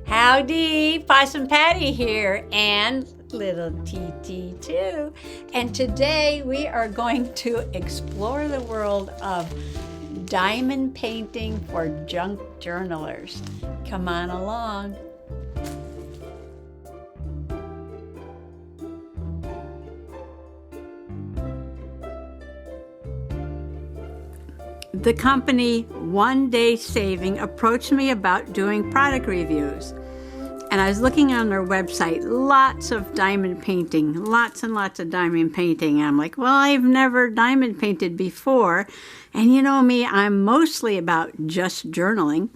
Howdy, Possum Patty here, and little TT too. And today we are going to explore the world of diamond painting for junk journalers. Come on along. The company One Day Saving approached me about doing product reviews. And I was looking on their website, lots of diamond painting, lots and lots of diamond painting. I'm like, well, I've never diamond painted before. And you know me, I'm mostly about just journaling.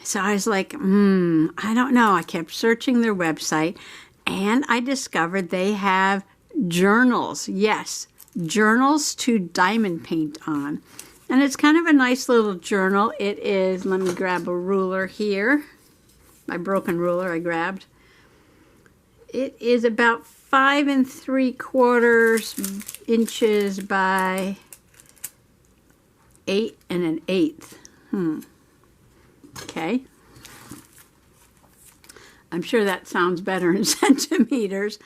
So I was like, I don't know. I kept searching their website and I discovered they have journals. Yes, journals to diamond paint on. And it's kind of a nice little journal. It is, let me grab a ruler here. My broken ruler I grabbed. It is about 5 3/4 inches by 8 1/8. Okay. I'm sure that sounds better in centimeters.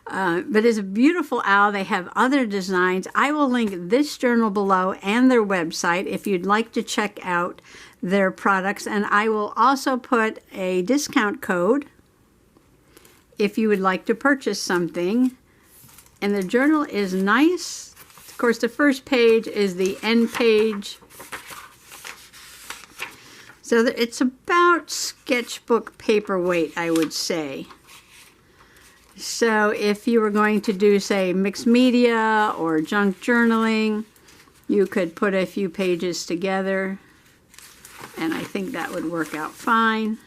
But it's a beautiful owl. They have other designs. I will link this journal below and their website if you'd like to check out their products. And I will also put a discount code if you would like to purchase something. And the journal is nice. Of course, the first page is the end page. So it's about sketchbook paperweight, I would say. So if you were going to do, say, mixed media or junk journaling, you could put a few pages together, and I think that would work out fine.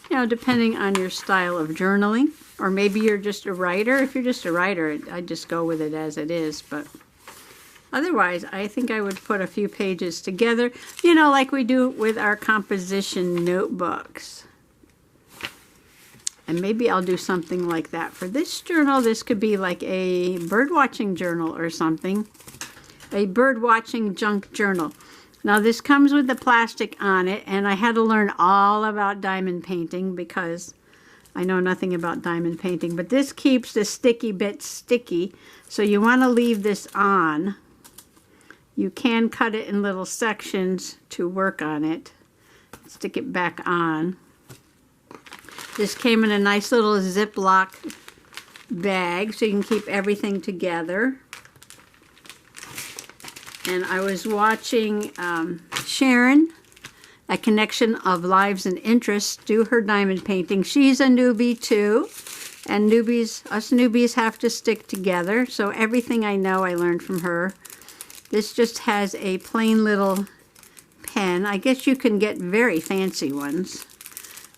You know, depending on your style of journaling, or maybe you're just a writer. If you're just a writer, I'd just go with it as it is, but otherwise, I think I would put a few pages together, you know, like we do with our composition notebooks. And maybe I'll do something like that for this journal. This could be like a bird watching journal or something. A bird watching junk journal. Now this comes with the plastic on it, and I had to learn all about diamond painting because I know nothing about diamond painting. But this keeps the sticky bit sticky, so you want to leave this on. You can cut it in little sections to work on it. Stick it back on. This came in a nice little Ziploc bag so you can keep everything together. And I was watching Sharon, A Connection of Lives and Interests, do her diamond painting. She's a newbie too, and us newbies have to stick together. So everything I know I learned from her. This just has a plain little pen. I guess you can get very fancy ones.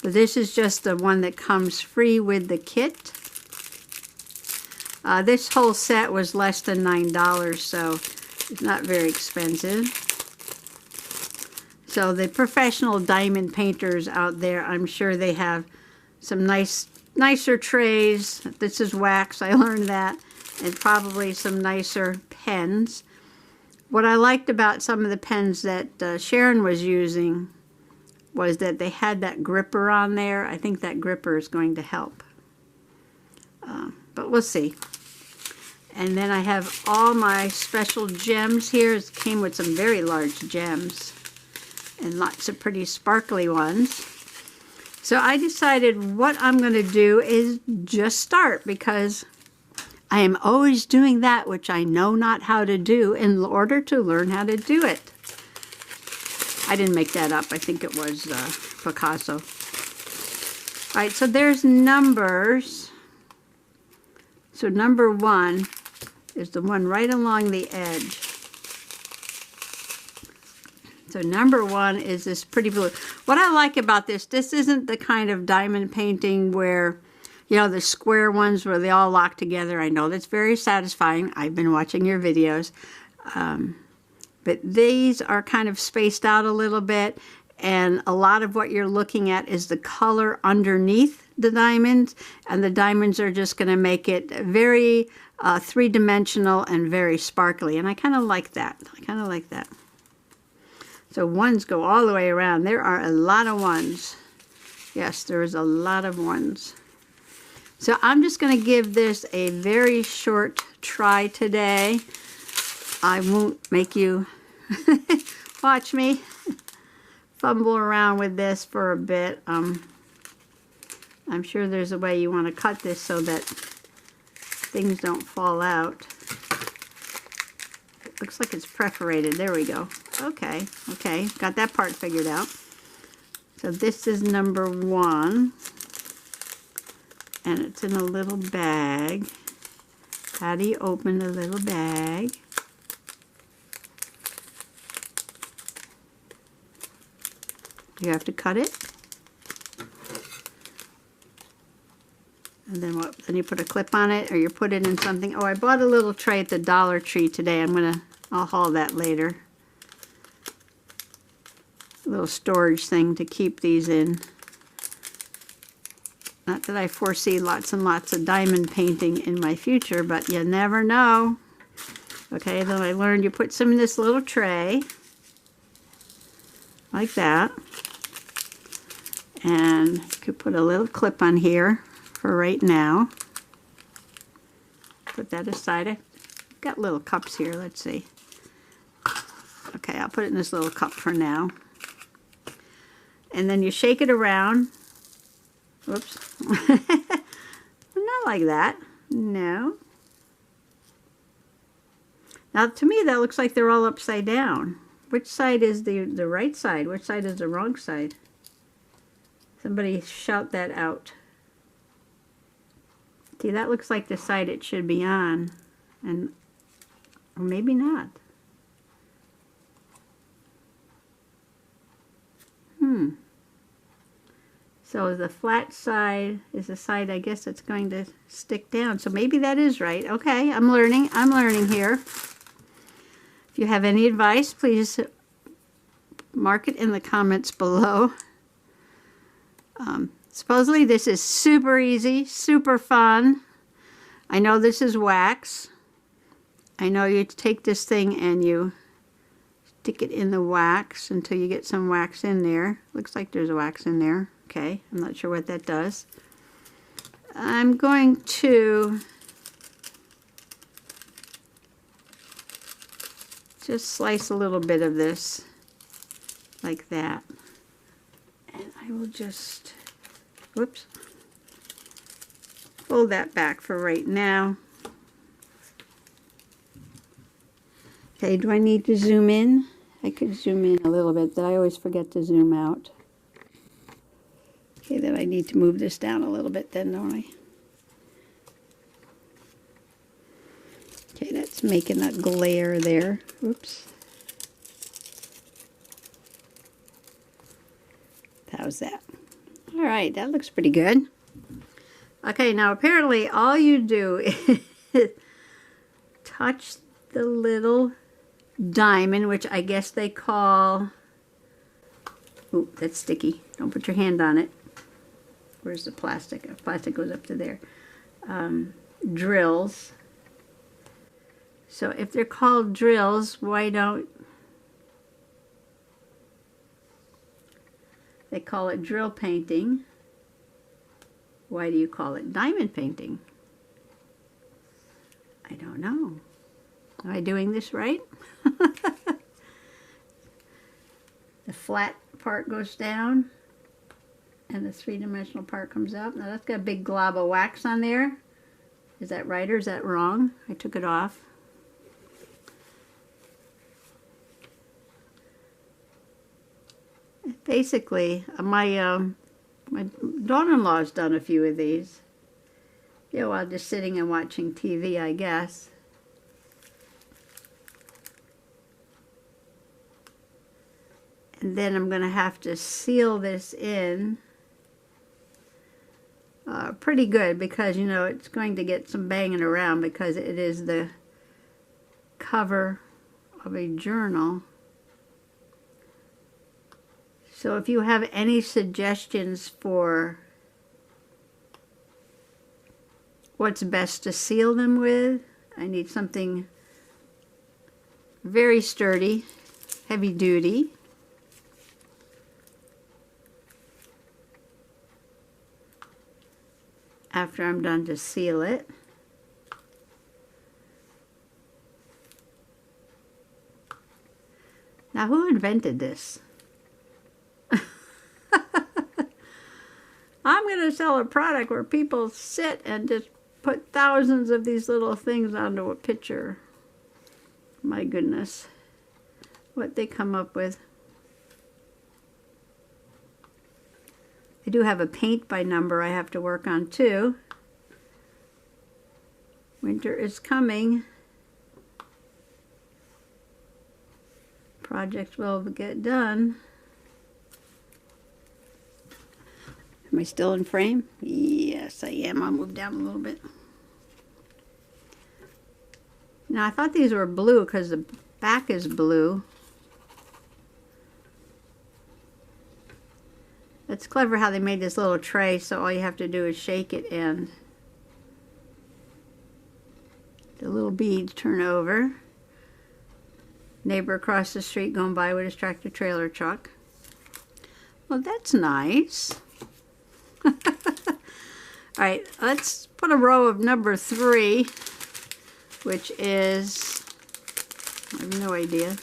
But this is just the one that comes free with the kit. This whole set was less than $9, so it's not very expensive. So the professional diamond painters out there, I'm sure they have some nicer trays. This is wax, I learned that. And probably some nicer pens. What I liked about some of the pens that Sharon was using was that they had that gripper on there. I think that gripper is going to help. But we'll see. And then I have all my special gems here. It came with some very large gems and lots of pretty sparkly ones. So I decided what I'm going to do is just start, because I am always doing that which I know not how to do in order to learn how to do it. I didn't make that up. I think it was Picasso. All right, so there's numbers. So number 1 is the one right along the edge. So number 1 is this pretty blue. What I like about this isn't the kind of diamond painting where, you know, the square ones where they all lock together. I know that's very satisfying. I've been watching your videos. But these are kind of spaced out a little bit, and a lot of what you're looking at is the color underneath the diamonds, and the diamonds are just going to make it very three-dimensional and very sparkly, and I kind of like that. So ones go all the way around. There are a lot of ones. Yes, there is a lot of ones. So I'm just going to give this a very short try today. I won't make you watch me fumble around with this for a bit. I'm sure there's a way you want to cut this so that things don't fall out. It looks like it's perforated. There we go. Okay, okay, got that part figured out. So this is number 1. And it's in a little bag. How do you open a little bag? You have to cut it. And then what? Then you put a clip on it, or you put it in something. Oh, I bought a little tray at the Dollar Tree today. I'll haul that later. A little storage thing to keep these in. Not that I foresee lots and lots of diamond painting in my future, but you never know. Okay, then I learned you put some in this little tray, like that. And you could put a little clip on here for right now. Put that aside. I've got little cups here, let's see. Okay, I'll put it in this little cup for now. And then you shake it around. Whoops. Not like that. No. Now, to me, that looks like they're all upside down. Which side is the right side? Which side is the wrong side? Somebody shout that out. See, that looks like the side it should be on. Or maybe not. So the flat side is the side, I guess, that's going to stick down. So maybe that is right. Okay, I'm learning here. If you have any advice, please mark it in the comments below. Supposedly this is super easy, super fun. I know this is wax. I know you take this thing and you stick it in the wax until you get some wax in there. Looks like there's wax in there. Okay, I'm not sure what that does. I'm going to just slice a little bit of this like that. And I will just, whoops, pull that back for right now. Okay, do I need to zoom in? I could zoom in a little bit, but I always forget to zoom out. Okay, then I need to move this down a little bit then, don't I? Okay, that's making that glare there. Oops. How's that? All right, that looks pretty good. Okay, now apparently all you do is touch the little diamond, which I guess they call, ooh, that's sticky. Don't put your hand on it. Where's the plastic? The plastic goes up to there. Drills. So if they're called drills, why don't they call it drill painting? Why do you call it diamond painting? I don't know. Am I doing this right? The flat part goes down and the three-dimensional part comes up. Now that's got a big glob of wax on there. Is that right or is that wrong? I took it off. Basically, my daughter-in-law's done a few of these. You know, while just sitting and watching TV, I guess. And then I'm going to have to seal this in pretty good because, you know, it's going to get some banging around because it is the cover of a journal. So if you have any suggestions for what's best to seal them with, I need something very sturdy, heavy duty. after I'm done to seal it. Now, who invented this? I'm going to sell a product where people sit and just put thousands of these little things onto a picture. My goodness, what they come up with. I do have a paint by number I have to work on too. Winter is coming. Project will get done. Am I still in frame? Yes, I am. I'll move down a little bit. Now, I thought these were blue because the back is blue. It's clever how they made this little tray, so all you have to do is shake it and the little beads turn over. Neighbor across the street going by with his tractor trailer truck. Well, that's nice. All right, let's put a row of number 3, which is, I have no idea.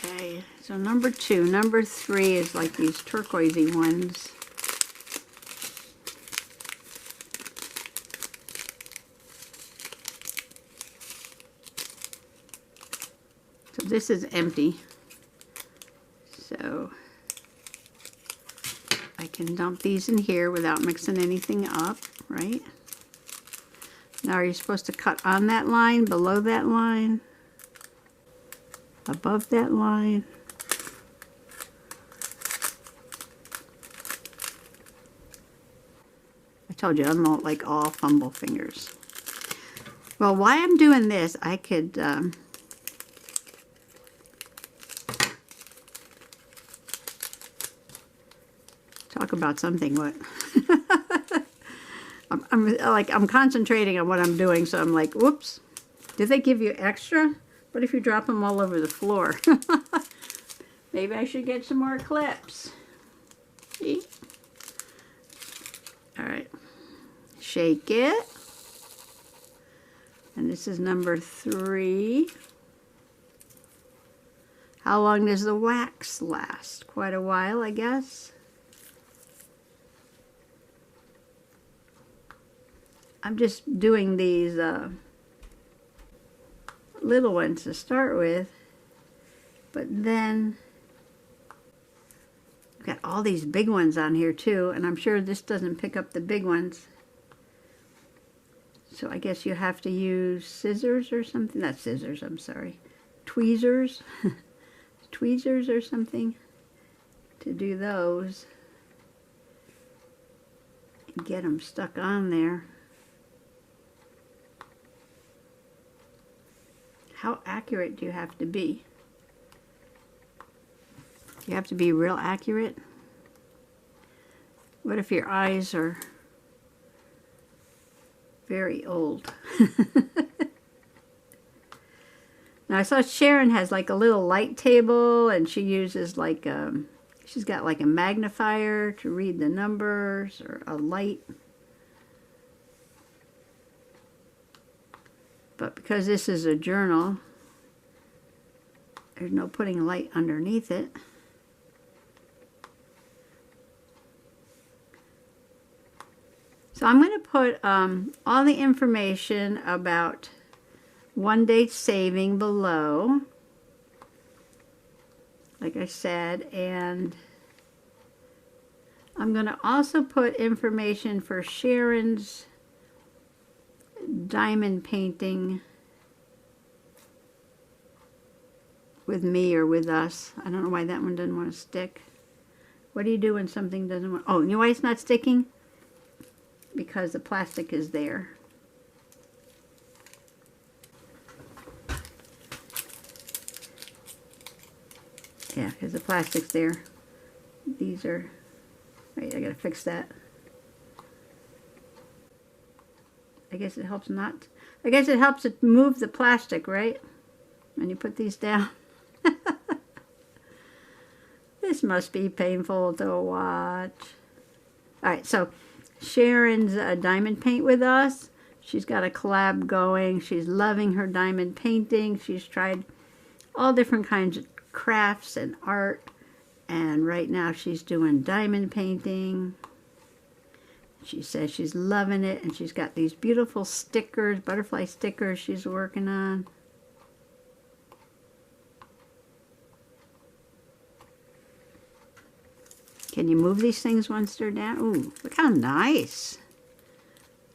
Okay, so number 2. Number 3 is like these turquoisey ones. So this is empty. So I can dump these in here without mixing anything up, right? Now, are you supposed to cut on that line, below that line, above that line? I told you, I'm not like all fumble fingers. Well, while I'm doing this, I could talk about something. What? I'm concentrating on what I'm doing, so I'm like, whoops. Did they give you extra? What if you drop them all over the floor? Maybe I should get some more clips. See? All right. Shake it. And this is number 3. How long does the wax last? Quite a while, I guess. I'm just doing these little ones to start with, but then I've got all these big ones on here too, and I'm sure this doesn't pick up the big ones. So I guess you have to use scissors or something. Not scissors, I'm sorry. Tweezers. Tweezers or something to do those and get them stuck on there. How accurate do you have to be? You have to be real accurate. What if your eyes are very old? Now, I saw Sharon has like a little light table, and she uses like she's got like a magnifier to read the numbers, or a light. But because this is a journal, there's no putting light underneath it. So I'm going to put all the information about one-day saving below, like I said, and I'm going to also put information for Sharon's diamond painting with me or with us. I don't know why that one doesn't want to stick. What do you do when something doesn't want... Oh, you know why it's not sticking? Because the plastic is there. Yeah, because the plastic's there. These are... Wait, I gotta fix that. I guess it helps not... I guess it helps it move the plastic, right? When you put these down. This must be painful to watch. All right, so Sharon's diamond paint with us. She's got a collab going. She's loving her diamond painting. She's tried all different kinds of crafts and art. And right now she's doing diamond painting. She says she's loving it. And she's got these beautiful stickers, butterfly stickers she's working on. Can you move these things once they're down? Ooh, look how nice.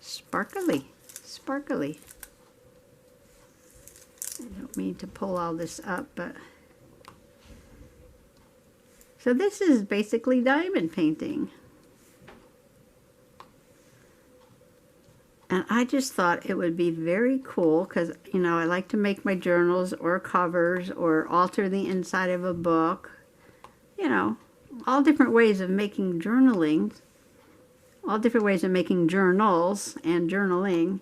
Sparkly, sparkly. I don't mean to pull all this up, but... So this is basically diamond painting. And I just thought it would be very cool because, you know, I like to make my journals or covers or alter the inside of a book. You know, all different ways of making journaling. All different ways of making journals and journaling.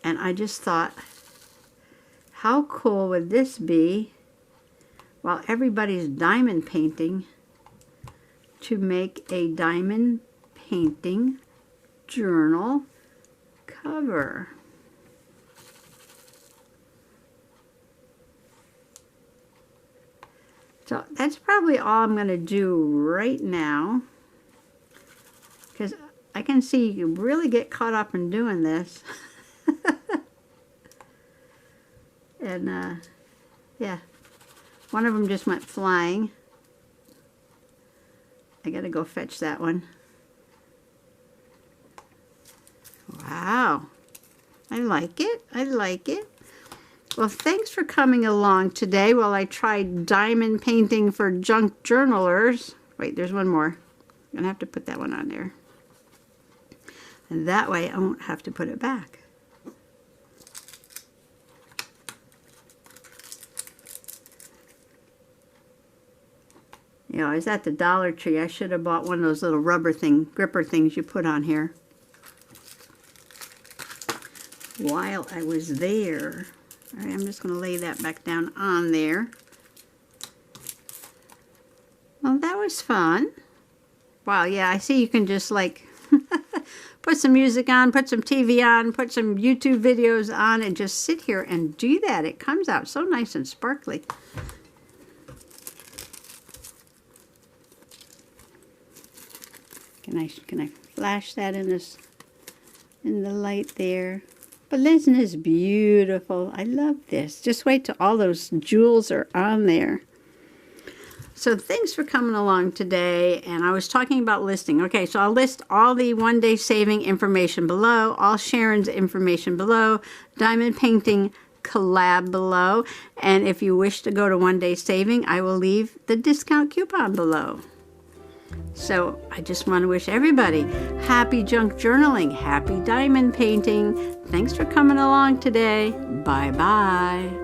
And I just thought, how cool would this be while everybody's diamond painting to make a diamond painting journal cover. So that's probably all I'm going to do right now, because I can see you really get caught up in doing this. And yeah, one of them just went flying. I gotta go fetch that one. Wow, I like it. I like it. Well, thanks for coming along today while I tried diamond painting for junk journalers. Wait, there's one more. I'm gonna have to put that one on there. And that way I won't have to put it back. You know, I was at the Dollar Tree. I should have bought one of those little rubber gripper things you put on here while I was there. All right, I'm just going to lay that back down on there. Well, that was fun. Wow, yeah, I see you can just like put some music on, put some TV on, put some YouTube videos on, and just sit here and do that. It comes out so nice and sparkly. Can I flash that in the light there? But isn't this beautiful? I love this. Just wait till all those jewels are on there. So thanks for coming along today. And I was talking about listing. Okay, so I'll list all the one-day saving information below, all Sharon's information below, diamond painting collab below. And if you wish to go to one day saving, I will leave the discount coupon below. So I just want to wish everybody happy junk journaling, happy diamond painting. Thanks for coming along today. Bye-bye.